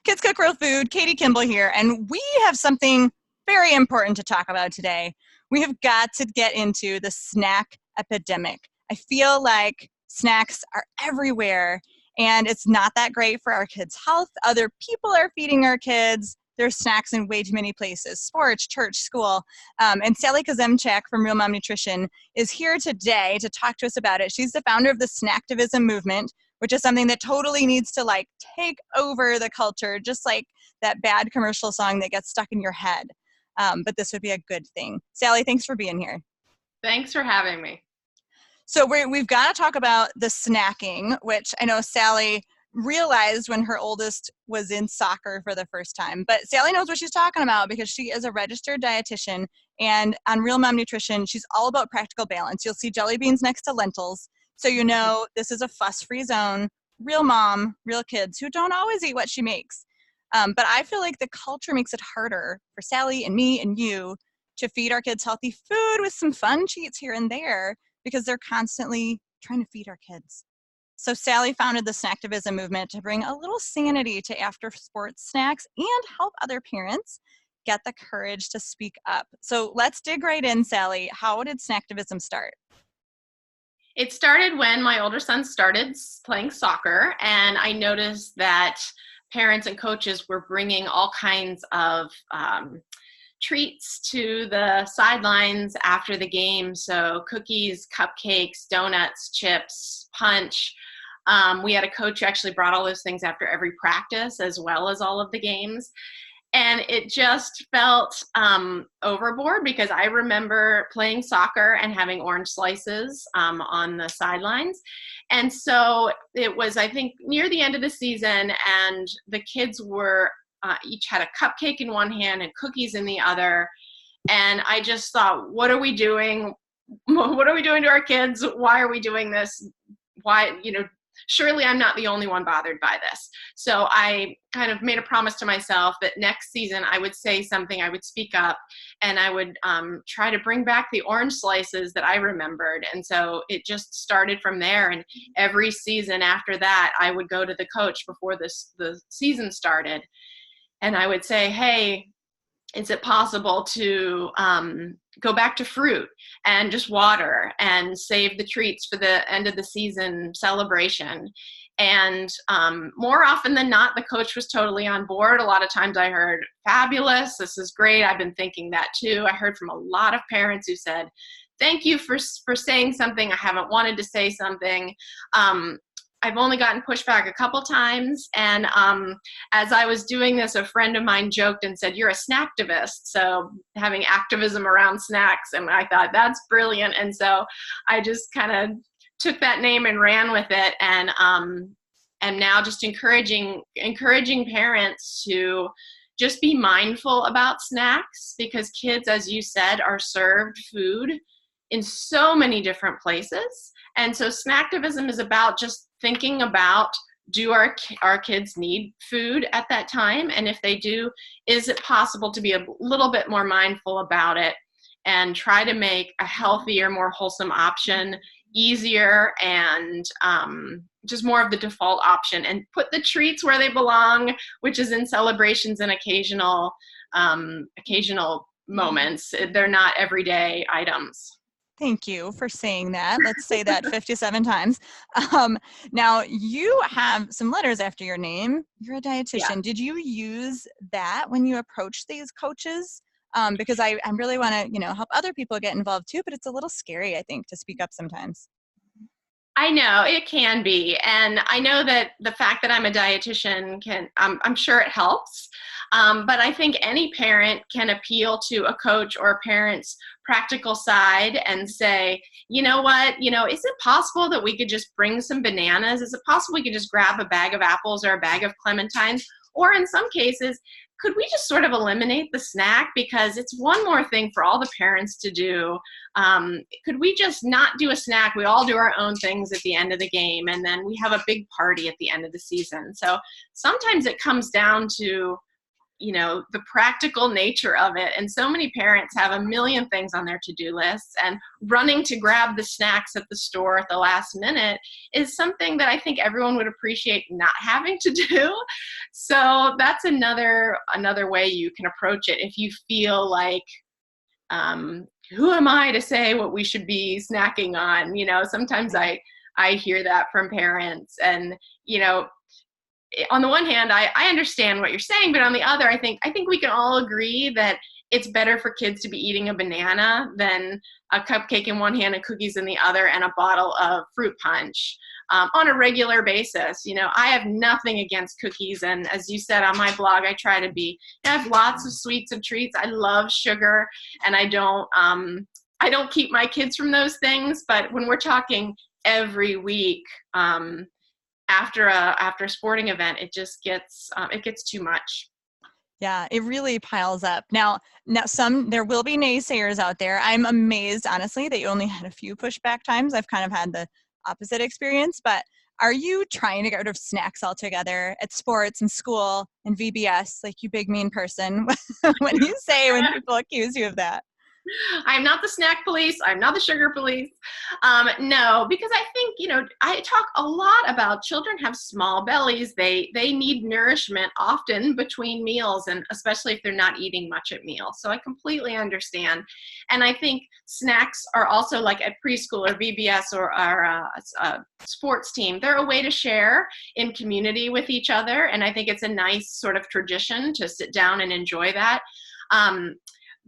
Kids Cook Real Food, Katie Kimball here, and we have something very important to talk about today. We have got to get into the snack epidemic. I feel like snacks are everywhere, and it's not that great for our kids' health. Other people are feeding our kids. There's snacks in way too many places, sports, church, school. And Sally Kuzemchak from Real Mom Nutrition is here today to talk to us about it. She's the founder of the SNACKTIVISM movement, which is something that totally needs to take over the culture, just like that bad commercial song that gets stuck in your head. But this would be a good thing. Sally, thanks for being here. Thanks for having me. So we've got to talk about the snacking, which I know Sally realized when her oldest was in soccer for the first time. But Sally knows what she's talking about because she is a registered dietitian, and on Real Mom Nutrition, she's all about practical balance. You'll see jelly beans next to lentils. So you know this is a fuss-free zone, real mom, real kids who don't always eat what she makes. But I feel like the culture makes it harder for Sally and me and you to feed our kids healthy food with some fun cheats here and there because they're constantly trying to feed our kids. So Sally founded the SNACKTIVISM movement to bring a little sanity to after sports snacks and help other parents get the courage to speak up. So let's dig right in, Sally. How did SNACKTIVISM start? It started when my older son started playing soccer, and I noticed that parents and coaches were bringing all kinds of treats to the sidelines after the game. So cookies, cupcakes, donuts, chips, punch. We had a coach who actually brought all those things after every practice as well as all of the games. And it just felt overboard because I remember playing soccer and having orange slices on the sidelines. And so it was, I think, near the end of the season, and the kids were each had a cupcake in one hand and cookies in the other. And I just thought, what are we doing? What are we doing to our kids? Why are we doing this? Why, surely I'm not the only one bothered by this. So I kind of made a promise to myself that next season I would say something, I would speak up, and I would try to bring back the orange slices that I remembered. And so it just started from there. And every season after that, I would go to the coach before the season started. And I would say, hey, is it possible to go back to fruit and just water and save the treats for the end of the season celebration? And more often than not, the coach was totally on board. A lot of times I heard, fabulous, this is great, I've been thinking that too. I heard from a lot of parents who said, thank you for saying something. I haven't wanted to say something. I've only gotten pushback a couple times, and as I was doing this, a friend of mine joked and said, you're a snacktivist, so having activism around snacks, and I thought, that's brilliant. And so I just kind of took that name and ran with it, and am now just encouraging parents to just be mindful about snacks, because kids, as you said, are served food in so many different places. And so snacktivism is about just thinking about, do our kids need food at that time? And if they do, is it possible to be a little bit more mindful about it and try to make a healthier, more wholesome option easier and just more of the default option, and put the treats where they belong, which is in celebrations and occasional moments. They're not everyday items. Thank you for saying that. Let's say that 57 times. Now, you have some letters after your name. You're a dietitian. Yeah. Did you use that when you approach these coaches? Because I really want to, help other people get involved too, but it's a little scary, I think, to speak up sometimes. I know it can be. And I know that the fact that I'm a dietitian I'm sure it helps. But I think any parent can appeal to a coach or a parent's practical side and say, you know what, is it possible that we could just bring some bananas? Is it possible we could just grab a bag of apples or a bag of clementines? Or in some cases, could we just sort of eliminate the snack, because it's one more thing for all the parents to do? Could we just not do a snack? We all do our own things at the end of the game, and then we have a big party at the end of the season. So sometimes it comes down to the practical nature of it. And so many parents have a million things on their to-do lists, and running to grab the snacks at the store at the last minute is something that I think everyone would appreciate not having to do. So that's another way you can approach it. If you feel like, who am I to say what we should be snacking on? Sometimes I hear that from parents, and, on the one hand, I understand what you're saying, but on the other, I think we can all agree that it's better for kids to be eating a banana than a cupcake in one hand and cookies in the other and a bottle of fruit punch on a regular basis. I have nothing against cookies, and as you said on my blog, I try to have lots of sweets and treats. I love sugar, and I don't keep my kids from those things. But when we're talking every week, after a sporting event, it just gets too much. Yeah, it really piles up. Now there will be naysayers out there. I'm amazed, honestly, that you only had a few pushback times. I've kind of had the opposite experience, but are you trying to get rid of snacks altogether at sports and school and VBS, like you big mean person, when people accuse you of that? I'm not the snack police. I'm not the sugar police. No, because I think, I talk a lot about children have small bellies. They need nourishment often between meals, and especially if they're not eating much at meals. So I completely understand. And I think snacks are also, like at preschool or VBS or our sports team, they're a way to share in community with each other. And I think it's a nice sort of tradition to sit down and enjoy that.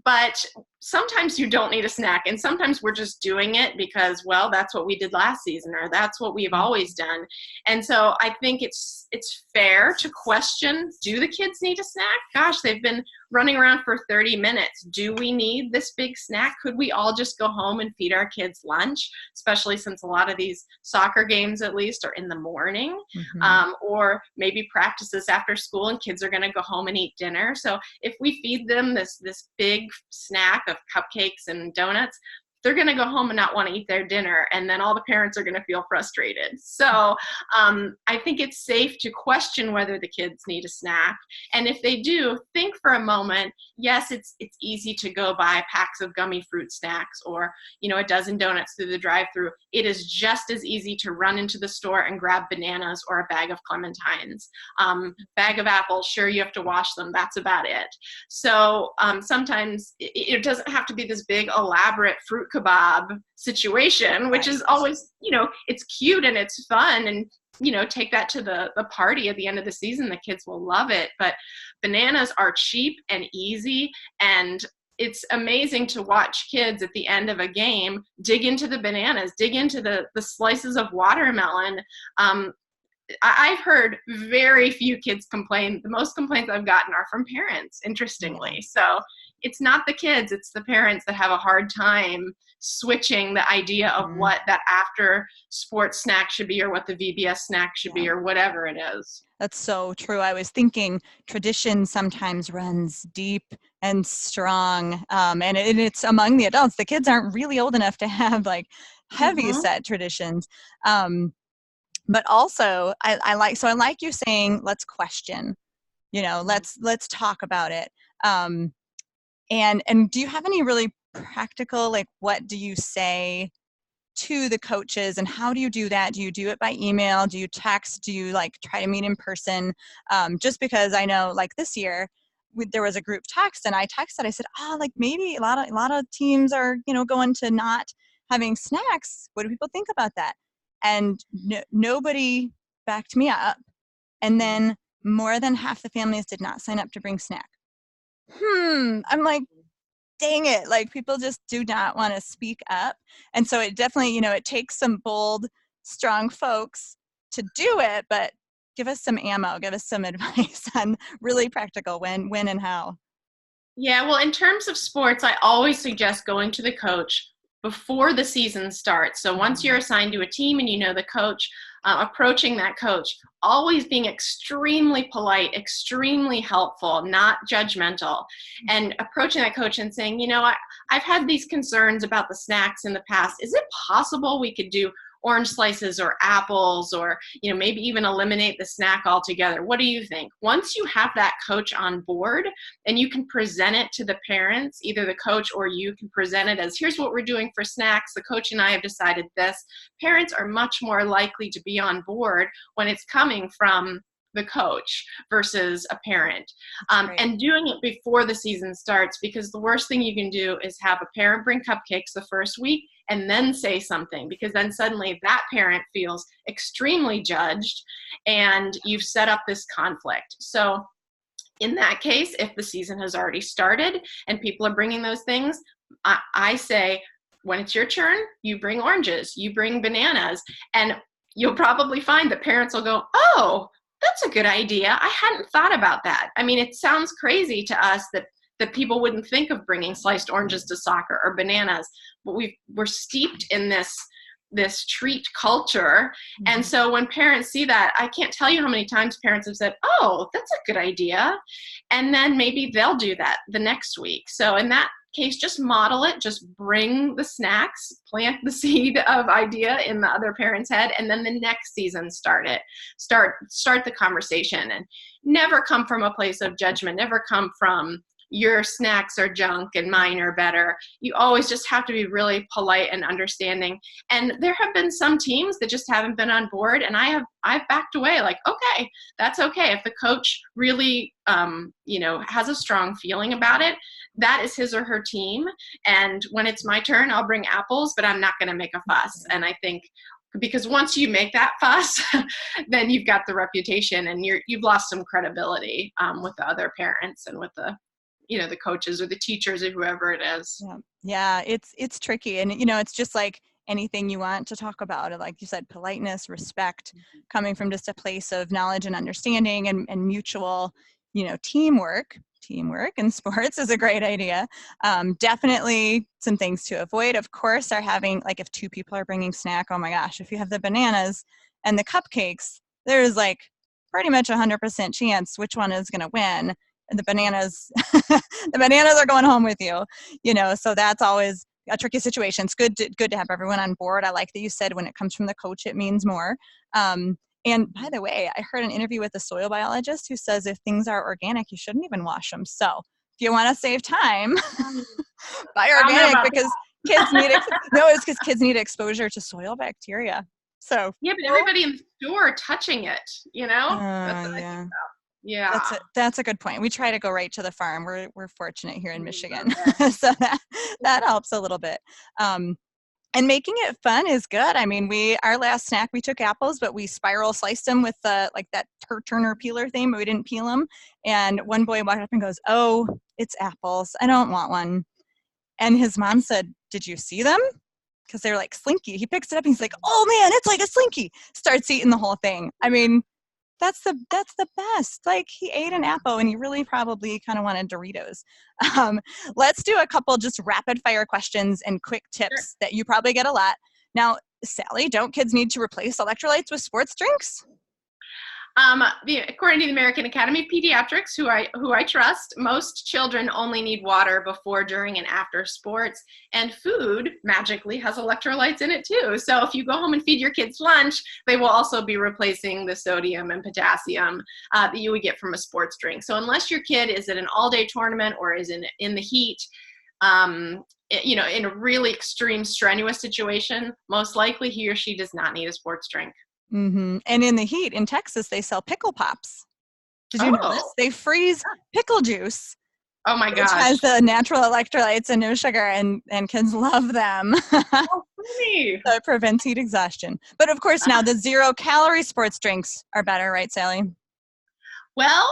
But sometimes you don't need a snack, and sometimes we're just doing it because, well, that's what we did last season, or that's what we've always done. And so I think it's fair to question, do the kids need a snack? Gosh, they've been running around for 30 minutes. Do we need this big snack? Could we all just go home and feed our kids lunch, especially since a lot of these soccer games, at least, are in the morning, or maybe practices after school and kids are going to go home and eat dinner. So if we feed them this big snack of cupcakes and donuts, they're going to go home and not want to eat their dinner, and then all the parents are going to feel frustrated. So I think it's safe to question whether the kids need a snack, and if they do, think for a moment. Yes, it's easy to go buy packs of gummy fruit snacks or a dozen donuts through the drive-through. It is just as easy to run into the store and grab bananas or a bag of clementines. Bag of apples, sure, you have to wash them. That's about it. So sometimes it doesn't have to be this big elaborate fruit kebab situation, which is always, it's cute and it's fun, and take that to the party at the end of the season. The kids will love it. But bananas are cheap and easy, and it's amazing to watch kids at the end of a game dig into the bananas, dig into the slices of watermelon. I've heard very few kids complain. The most complaints I've gotten are from parents, interestingly. So it's not the kids, it's the parents that have a hard time switching the idea of what that after sports snack should be, or what the VBS snack should be, or whatever it is. That's so true. I was thinking tradition sometimes runs deep and strong, and it's among the adults. The kids aren't really old enough to have like heavy set traditions. But also I like you saying, let's question, let's talk about it. And do you have any really practical, like, what do you say to the coaches, and how do you do that? Do you do it by email? Do you text? Do you like try to meet in person? Just because I know, like this year, there was a group text, and I texted. I said, like maybe a lot of teams are going to not having snacks. What do people think about that? And nobody backed me up. And then more than half the families did not sign up to bring snack. I'm like, dang it. Like, people just do not want to speak up. And so it definitely, it takes some bold, strong folks to do it, but give us some ammo, give us some advice on really practical when and how. Yeah, well, in terms of sports, I always suggest going to the coach before the season starts. So once you're assigned to a team and the coach, approaching that coach, always being extremely polite, extremely helpful, not judgmental, and approaching that coach and saying, I've had these concerns about the snacks in the past. Is it possible we could do orange slices or apples, or, maybe even eliminate the snack altogether. What do you think? Once you have that coach on board and you can present it to the parents, either the coach or you can present it as, here's what we're doing for snacks. The coach and I have decided this. Parents are much more likely to be on board when it's coming from the coach versus a parent. And doing it before the season starts, because the worst thing you can do is have a parent bring cupcakes the first week and then say something, because then suddenly that parent feels extremely judged and you've set up this conflict. So in that case, if the season has already started and people are bringing those things, I say, when it's your turn, you bring oranges, you bring bananas, and you'll probably find that parents will go, oh, that's a good idea. I hadn't thought about that. I mean, it sounds crazy to us that people wouldn't think of bringing sliced oranges to soccer or bananas, but we're steeped in this treat culture. And so when parents see that, I can't tell you how many times parents have said, oh, that's a good idea. And then maybe they'll do that the next week. So in that case, just model it, just bring the snacks, plant the seed of idea in the other parent's head, and then the next season start the conversation. And never come from a place of judgment, never come from your snacks are junk and mine are better. You always just have to be really polite and understanding. And there have been some teams that just haven't been on board, and I've backed away, like, okay, that's okay. If the coach really has a strong feeling about it, that is his or her team. And when it's my turn, I'll bring apples, but I'm not going to make a fuss. And I think because once you make that fuss, then you've got the reputation and you've lost some credibility with the other parents and with the coaches or the teachers or whoever it is. Yeah, it's tricky. And, it's just like anything you want to talk about, like you said, politeness, respect, coming from just a place of knowledge and understanding and mutual, teamwork in sports is a great idea. Definitely some things to avoid, of course, are having, like, if two people are bringing snack, oh my gosh, if you have the bananas and the cupcakes, there's like pretty much 100% chance which one is going to win. And the bananas are going home with you, so that's always a tricky situation. It's good to have everyone on board. I like that you said when it comes from the coach, it means more. And by the way, I heard an interview with a soil biologist who says if things are organic, you shouldn't even wash them. So if you want to save time, buy organic, because kids need it's because kids need exposure to soil bacteria. So yeah, but everybody in the store touching it, that's what I think about. Yeah, that's a good point. We try to go right to the farm. We're fortunate here in Michigan, so that helps a little bit. And making it fun is good. I mean, our last snack, we took apples, but we spiral sliced them with like that Turner peeler thing, but we didn't peel them. And one boy walked up and goes, "Oh, it's apples. I don't want one." And his mom said, "Did you see them?" Because they're like slinky. He picks it up and he's like, "Oh man, it's like a slinky." Starts eating the whole thing. I mean, that's the best. Like, he ate an apple and he really probably kind of wanted Doritos. Let's do a couple just rapid fire questions and quick tips that you probably get a lot. Now, Sally, don't kids need to replace electrolytes with sports drinks? According to the American Academy of Pediatrics, who I trust, most children only need water before, during, and after sports. And food magically has electrolytes in it too. So if you go home and feed your kids lunch, they will also be replacing the sodium and potassium that you would get from a sports drink. So unless your kid is at an all-day tournament or is in the heat, in a really extreme, strenuous situation, most likely he or she does not need a sports drink. Mm-hmm. And in the heat, in Texas, they sell pickle pops. Did you know this? They freeze pickle juice. Oh my gosh. Which has the natural electrolytes and no sugar, and kids love them. Oh, funny. So it prevents heat exhaustion. But of course, now the 0-calorie sports drinks are better, right, Sally? Well,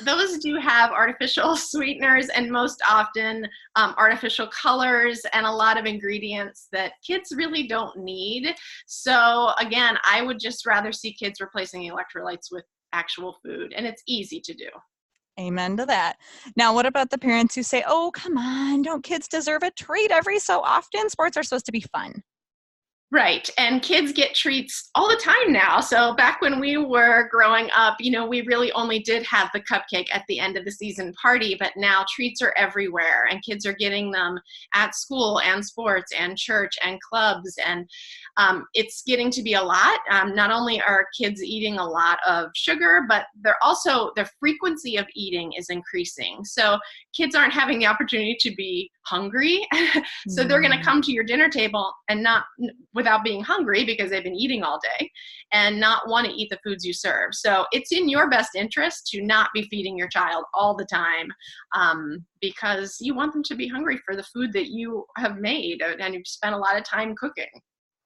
those do have artificial sweeteners and most often artificial colors and a lot of ingredients that kids really don't need. So again, I would just rather see kids replacing electrolytes with actual food, and it's easy to do. Amen to that. Now, what about the parents who say, "Oh, come on, don't kids deserve a treat every so often? Sports are supposed to be fun." Right. And kids get treats all the time now. So back when we were growing up, we really only did have the cupcake at the end of the season party, but now treats are everywhere and kids are getting them at school and sports and church and clubs. And it's getting to be a lot. Not only are kids eating a lot of sugar, but the frequency of eating is increasing. So kids aren't having the opportunity to be hungry. So they're going to come to your dinner table and not without being hungry because they've been eating all day and not want to eat the foods you serve. So it's in your best interest to not be feeding your child all the time, because you want them to be hungry for the food that you have made and you've spent a lot of time cooking.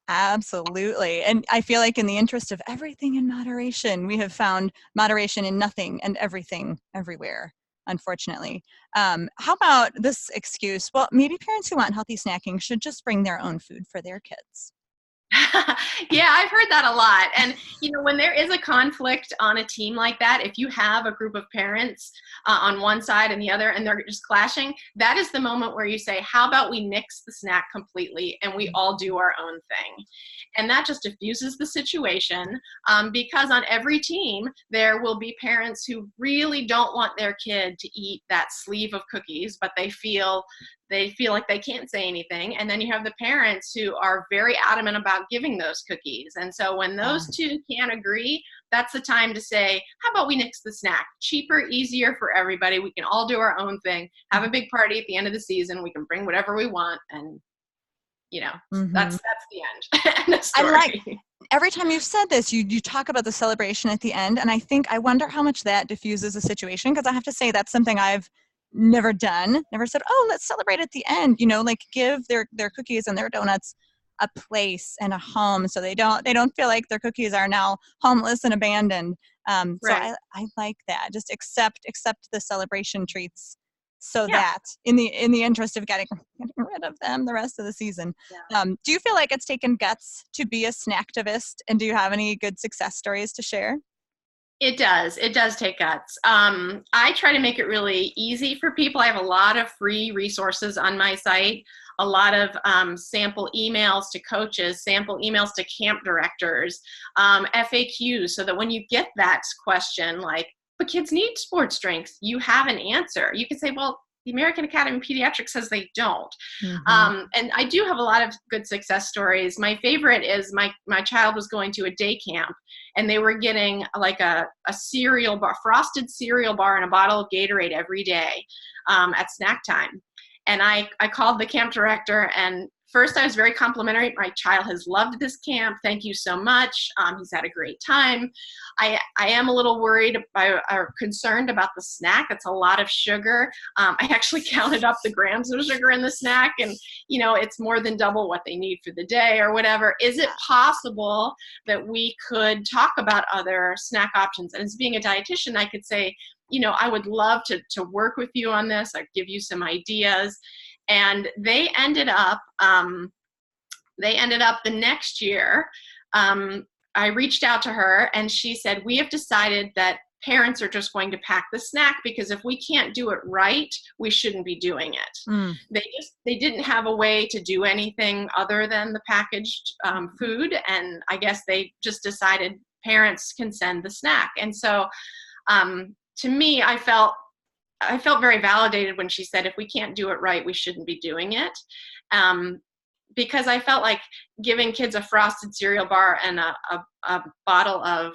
Absolutely. And I feel like in the interest of everything in moderation, we have found moderation in nothing and everything everywhere, unfortunately. How about this excuse? Well, maybe parents who want healthy snacking should just bring their own food for their kids. Yeah, I've heard that a lot. And, when there is a conflict on a team like that, if you have a group of parents on one side and the other, and they're just clashing, that is the moment where you say, how about we nix the snack completely and we all do our own thing? And that just diffuses the situation, because on every team, there will be parents who really don't want their kid to eat that sleeve of cookies, but they feel like they can't say anything. And then you have the parents who are very adamant about giving those cookies. And so when those two can't agree, that's the time to say, how about we nix the snack? Cheaper, easier for everybody. We can all do our own thing, have a big party at the end of the season. We can bring whatever we want. And, that's the end. End of story. Every time you've said this, you talk about the celebration at the end. And I wonder how much that diffuses the situation. Because I have to say that's something I've never done, never said, oh, let's celebrate at the end, give their cookies and their donuts a place and a home, so they don't feel like their cookies are now homeless and abandoned. Right. So I like that. Just accept the celebration treats, so that in the interest of getting rid of them the rest of the season. Do you feel like it's taken guts to be a snacktivist, and do you have any good success stories to share? It does take guts. I try to make it really easy for people. I have a lot of free resources on my site, a lot of sample emails to coaches, sample emails to camp directors, FAQs, so that when you get that question like, but kids need sports drinks, you have an answer. You can say, well, the American Academy of Pediatrics says they don't. And I do have a lot of good success stories. My favorite is my child was going to a day camp, and they were getting like a cereal bar, frosted cereal bar, and a bottle of Gatorade every day at snack time. And I called the camp director, and first I was very complimentary. My child has loved this camp. Thank you so much. He's had a great time. I am a little worried or concerned about the snack. It's a lot of sugar. I actually counted up the grams of sugar in the snack, and it's more than double what they need for the day or whatever. Is it possible that we could talk about other snack options? And as being a dietitian, I could say, I would love to work with you on this. I'd give you some ideas. And they ended up the next year. I reached out to her, and she said, we have decided that parents are just going to pack the snack, because if we can't do it right, we shouldn't be doing it. They didn't have a way to do anything other than the packaged food. And I guess they just decided parents can send the snack. And so to me, I felt very validated when she said, if we can't do it right, we shouldn't be doing it. Because I felt like giving kids a frosted cereal bar and a bottle of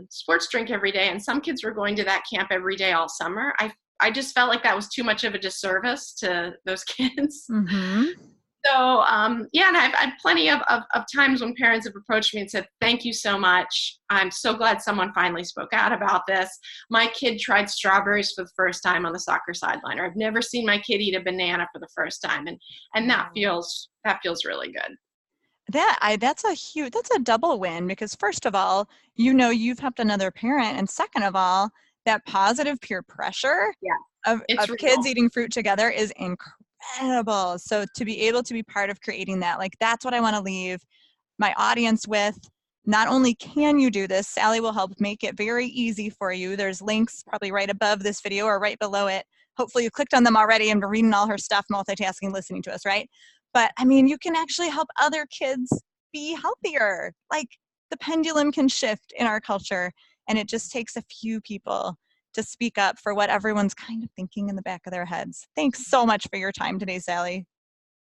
sports drink every day, and some kids were going to that camp every day all summer. I just felt like that was too much of a disservice to those kids. So, and I've had plenty of times when parents have approached me and said, thank you so much. I'm so glad someone finally spoke out about this. My kid tried strawberries for the first time on the soccer sideline, or I've never seen my kid eat a banana for the first time. And that feels really good. That's a double win, because first of all, you've helped another parent. And second of all, that positive peer pressure of kids eating fruit together is incredible. So to be able to be part of creating that, that's what I want to leave my audience with. Not only can you do this, Sally will help make it very easy for you. There's links probably right above this video or right below it. Hopefully you clicked on them already and are reading all her stuff, multitasking, listening to us, right? But you can actually help other kids be healthier. Like, the pendulum can shift in our culture, and it just takes a few people to speak up for what everyone's kind of thinking in the back of their heads. Thanks so much for your time today, Sally.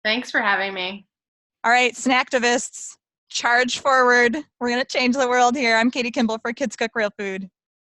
Thanks for having me. All right, Snacktivists, charge forward. We're going to change the world here. I'm Katie Kimball for Kids Cook Real Food.